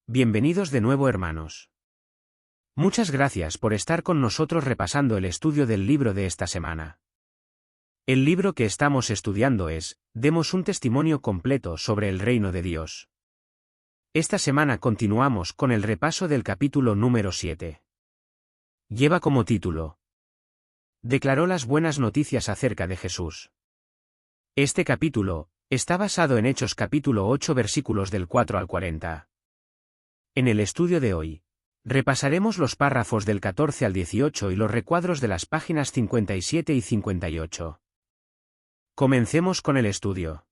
Bienvenidos de nuevo, hermanos. Muchas gracias por estar con nosotros repasando el estudio del libro de esta semana. El libro que estamos estudiando es, Demos un testimonio completo sobre el reino de Dios. Esta semana continuamos con el repaso del capítulo número 7. Lleva como título: Declaró las buenas noticias acerca de Jesús. Este capítulo está basado en Hechos capítulo 8 versículos del 4 al 40. En el estudio de hoy, repasaremos los párrafos del 14 al 18 y los recuadros de las páginas 57 y 58. Comencemos con el estudio.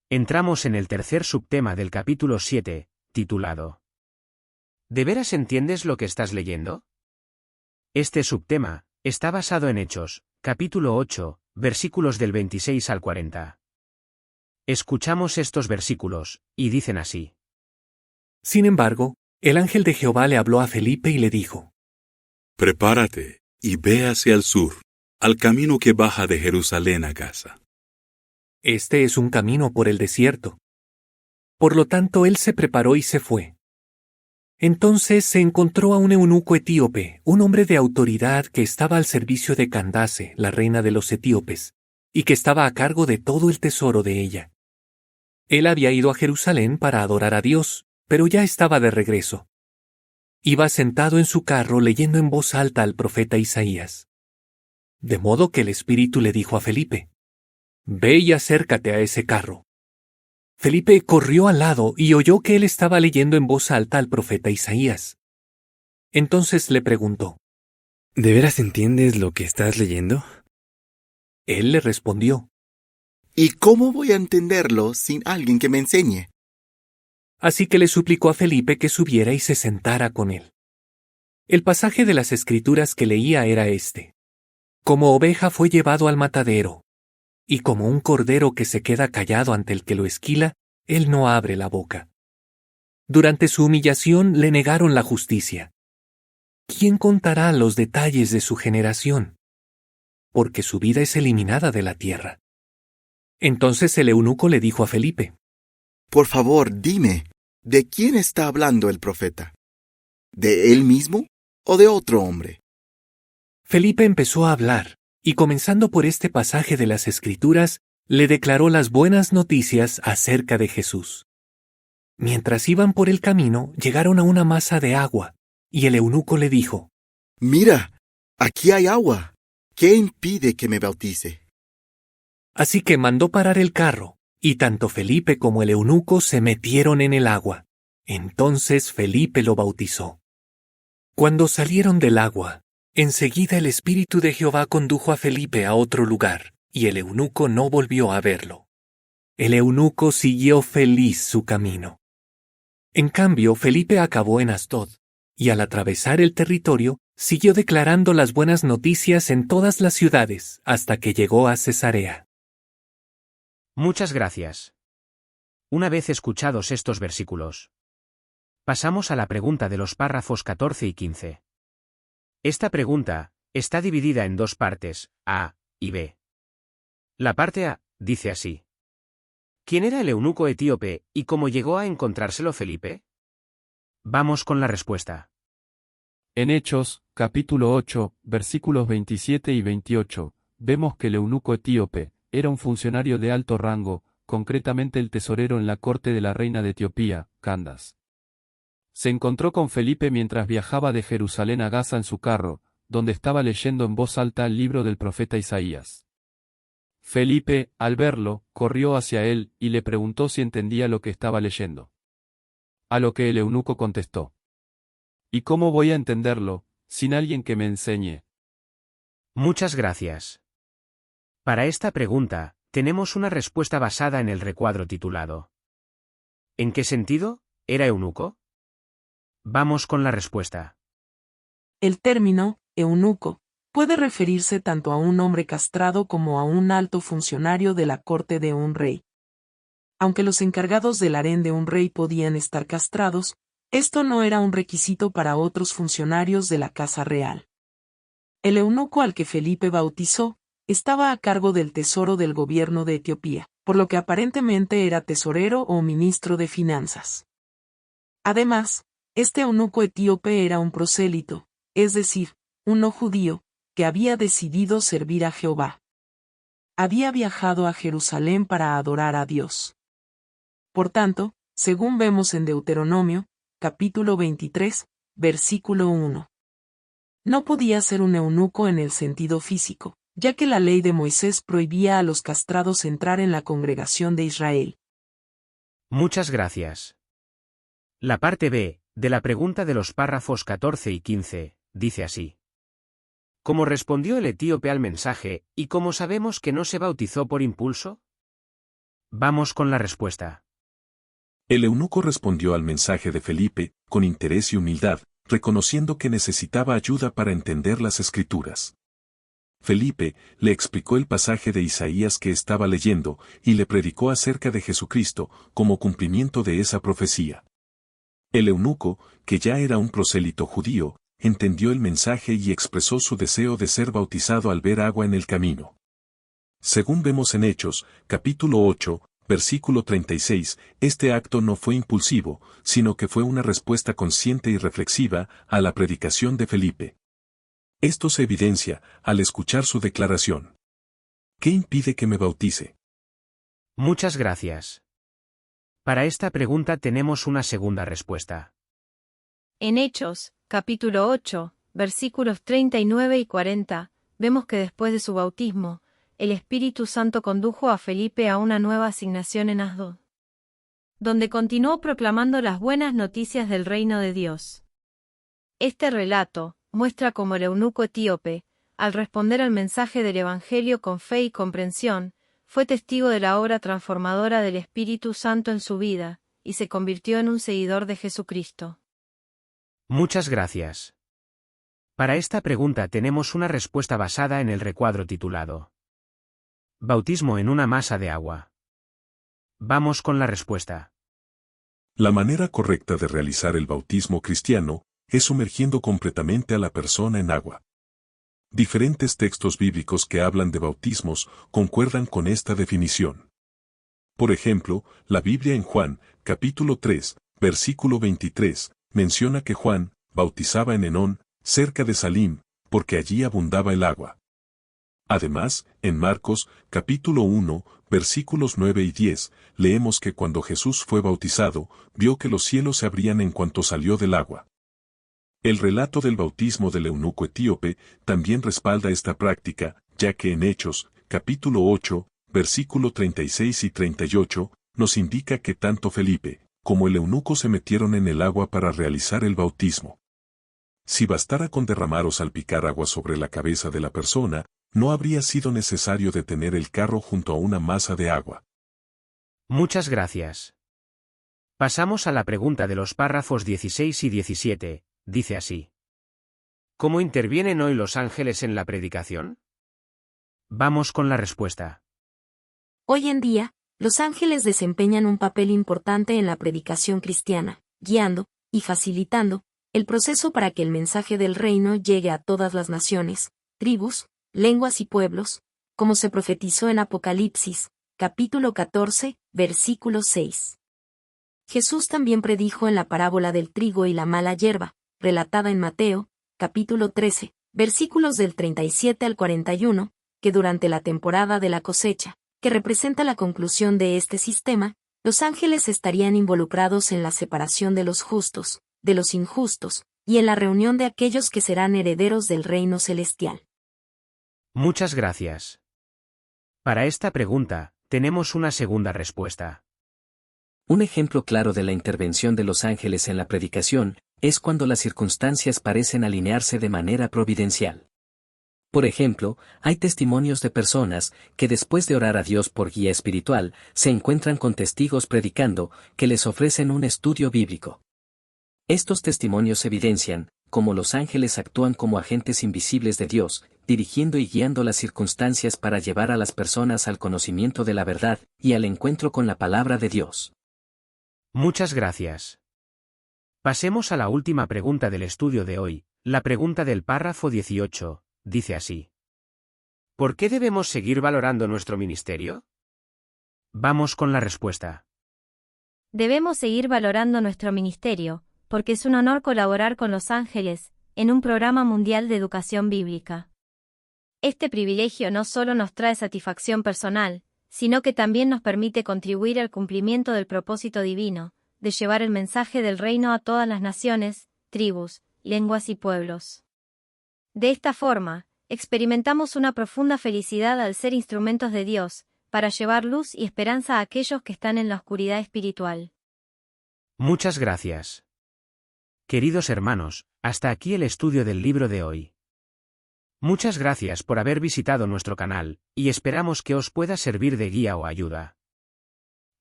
Entramos en el tercer subtema del capítulo 7, titulado ¿De veras entiendes lo que estás leyendo? Este subtema está basado en Hechos, capítulo 8, versículos del 26 al 40. Escuchamos estos versículos, y dicen así. Sin embargo, el ángel de Jehová le habló a Felipe y le dijo: Prepárate, y ve hacia el sur, al camino que baja de Jerusalén a Gaza. Este es un camino por el desierto. Por lo tanto, él se preparó y se fue. Entonces se encontró a un eunuco etíope, un hombre de autoridad que estaba al servicio de Candace, la reina de los etíopes, y que estaba a cargo de todo el tesoro de ella. Él había ido a Jerusalén para adorar a Dios, pero ya estaba de regreso. Iba sentado en su carro leyendo en voz alta al profeta Isaías. De modo que el Espíritu le dijo a Felipe: «Ve y acércate a ese carro». Felipe corrió al lado y oyó que él estaba leyendo en voz alta al profeta Isaías. Entonces le preguntó: ¿De veras entiendes lo que estás leyendo? Él le respondió: ¿Y cómo voy a entenderlo sin alguien que me enseñe? Así que le suplicó a Felipe que subiera y se sentara con él. El pasaje de las Escrituras que leía era este: Como oveja fue llevado al matadero, y como un cordero que se queda callado ante el que lo esquila, él no abre la boca. Durante su humillación le negaron la justicia. ¿Quién contará los detalles de su generación? Porque su vida es eliminada de la tierra. Entonces el eunuco le dijo a Felipe: Por favor, dime, ¿de quién está hablando el profeta? ¿De él mismo o de otro hombre? Felipe empezó a hablar, y comenzando por este pasaje de las Escrituras, le declaró las buenas noticias acerca de Jesús. Mientras iban por el camino, llegaron a una masa de agua, y el eunuco le dijo: Mira, aquí hay agua. ¿Qué impide que me bautice? Así que mandó parar el carro, y tanto Felipe como el eunuco se metieron en el agua. Entonces Felipe lo bautizó. Cuando salieron del agua, enseguida el Espíritu de Jehová condujo a Felipe a otro lugar, y el eunuco no volvió a verlo. El eunuco siguió feliz su camino. En cambio, Felipe acabó en Asdod, y al atravesar el territorio, siguió declarando las buenas noticias en todas las ciudades, hasta que llegó a Cesarea. Muchas gracias. Una vez escuchados estos versículos, pasamos a la pregunta de los párrafos 14 y 15. Esta pregunta está dividida en dos partes, A y B. La parte A dice así: ¿Quién era el eunuco etíope y cómo llegó a encontrárselo Felipe? Vamos con la respuesta. En Hechos, capítulo 8, versículos 27 y 28, vemos que el eunuco etíope era un funcionario de alto rango, concretamente el tesorero en la corte de la reina de Etiopía, Candace. Se encontró con Felipe mientras viajaba de Jerusalén a Gaza en su carro, donde estaba leyendo en voz alta el libro del profeta Isaías. Felipe, al verlo, corrió hacia él y le preguntó si entendía lo que estaba leyendo. A lo que el eunuco contestó: ¿Y cómo voy a entenderlo, sin alguien que me enseñe? Muchas gracias. Para esta pregunta, tenemos una respuesta basada en el recuadro titulado ¿En qué sentido era eunuco? Vamos con la respuesta. El término eunuco puede referirse tanto a un hombre castrado como a un alto funcionario de la corte de un rey. Aunque los encargados del harén de un rey podían estar castrados, esto no era un requisito para otros funcionarios de la casa real. El eunuco al que Felipe bautizó estaba a cargo del tesoro del gobierno de Etiopía, por lo que aparentemente era tesorero o ministro de finanzas. Además, este eunuco etíope era un prosélito, es decir, un no judío, que había decidido servir a Jehová. Había viajado a Jerusalén para adorar a Dios. Por tanto, según vemos en Deuteronomio, capítulo 23, versículo 1. No podía ser un eunuco en el sentido físico, ya que la ley de Moisés prohibía a los castrados entrar en la congregación de Israel. Muchas gracias. La parte B, de la pregunta de los párrafos 14 y 15, dice así. ¿Cómo respondió el etíope al mensaje, y cómo sabemos que no se bautizó por impulso? Vamos con la respuesta. El eunuco respondió al mensaje de Felipe, con interés y humildad, reconociendo que necesitaba ayuda para entender las Escrituras. Felipe le explicó el pasaje de Isaías que estaba leyendo, y le predicó acerca de Jesucristo, como cumplimiento de esa profecía. El eunuco, que ya era un prosélito judío, entendió el mensaje y expresó su deseo de ser bautizado al ver agua en el camino. Según vemos en Hechos, capítulo 8, versículo 36, este acto no fue impulsivo, sino que fue una respuesta consciente y reflexiva a la predicación de Felipe. Esto se evidencia al escuchar su declaración. ¿Qué impide que me bautice? Muchas gracias. Para esta pregunta tenemos una segunda respuesta. En Hechos, capítulo 8, versículos 39 y 40, vemos que después de su bautismo, el Espíritu Santo condujo a Felipe a una nueva asignación en Asdod, donde continuó proclamando las buenas noticias del reino de Dios. Este relato muestra cómo el eunuco etíope, al responder al mensaje del Evangelio con fe y comprensión, fue testigo de la obra transformadora del Espíritu Santo en su vida, y se convirtió en un seguidor de Jesucristo. Muchas gracias. Para esta pregunta tenemos una respuesta basada en el recuadro titulado Bautismo en una masa de agua. Vamos con la respuesta. La manera correcta de realizar el bautismo cristiano es sumergiendo completamente a la persona en agua. Diferentes textos bíblicos que hablan de bautismos concuerdan con esta definición. Por ejemplo, la Biblia en Juan, capítulo 3, versículo 23, menciona que Juan bautizaba en Enón, cerca de Salim, porque allí abundaba el agua. Además, en Marcos, capítulo 1, versículos 9 y 10, leemos que cuando Jesús fue bautizado, vio que los cielos se abrían en cuanto salió del agua. El relato del bautismo del eunuco etíope también respalda esta práctica, ya que en Hechos, capítulo 8, versículo 36 y 38, nos indica que tanto Felipe como el eunuco se metieron en el agua para realizar el bautismo. Si bastara con derramar o salpicar agua sobre la cabeza de la persona, no habría sido necesario detener el carro junto a una masa de agua. Muchas gracias. Pasamos a la pregunta de los párrafos 16 y 17, dice así. ¿Cómo intervienen hoy los ángeles en la predicación? Vamos con la respuesta. Hoy en día, los ángeles desempeñan un papel importante en la predicación cristiana, guiando y facilitando el proceso para que el mensaje del reino llegue a todas las naciones, tribus, lenguas y pueblos, como se profetizó en Apocalipsis, capítulo 14, versículo 6. Jesús también predijo en la parábola del trigo y la mala hierba, relatada en Mateo, capítulo 13, versículos del 37 al 41, que durante la temporada de la cosecha, que representa la conclusión de este sistema, los ángeles estarían involucrados en la separación de los justos, de los injustos, y en la reunión de aquellos que serán herederos del reino celestial. Muchas gracias. Para esta pregunta, tenemos una segunda respuesta. Un ejemplo claro de la intervención de los ángeles en la predicación es cuando las circunstancias parecen alinearse de manera providencial. Por ejemplo, hay testimonios de personas que después de orar a Dios por guía espiritual, se encuentran con testigos predicando que les ofrecen un estudio bíblico. Estos testimonios evidencian cómo los ángeles actúan como agentes invisibles de Dios, dirigiendo y guiando las circunstancias para llevar a las personas al conocimiento de la verdad y al encuentro con la palabra de Dios. Muchas gracias. Pasemos a la última pregunta del estudio de hoy, la pregunta del párrafo 18, dice así. ¿Por qué debemos seguir valorando nuestro ministerio? Vamos con la respuesta. Debemos seguir valorando nuestro ministerio, porque es un honor colaborar con los ángeles, en un programa mundial de educación bíblica. Este privilegio no solo nos trae satisfacción personal, sino que también nos permite contribuir al cumplimiento del propósito divino, de llevar el mensaje del reino a todas las naciones, tribus, lenguas y pueblos. De esta forma, experimentamos una profunda felicidad al ser instrumentos de Dios, para llevar luz y esperanza a aquellos que están en la oscuridad espiritual. Muchas gracias. Queridos hermanos, hasta aquí el estudio del libro de hoy. Muchas gracias por haber visitado nuestro canal, y esperamos que os pueda servir de guía o ayuda.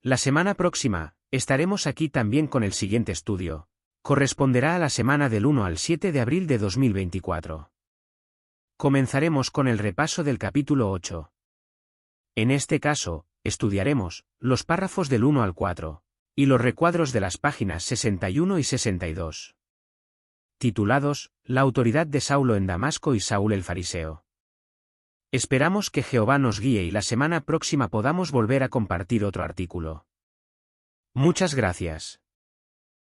La semana próxima, estaremos aquí también con el siguiente estudio. Corresponderá a la semana del 1 al 7 de abril de 2024. Comenzaremos con el repaso del capítulo 8. En este caso, estudiaremos los párrafos del 1 al 4, y los recuadros de las páginas 61 y 62. Titulados, La autoridad de Saulo en Damasco y Saúl el fariseo. Esperamos que Jehová nos guíe y la semana próxima podamos volver a compartir otro artículo. Muchas gracias.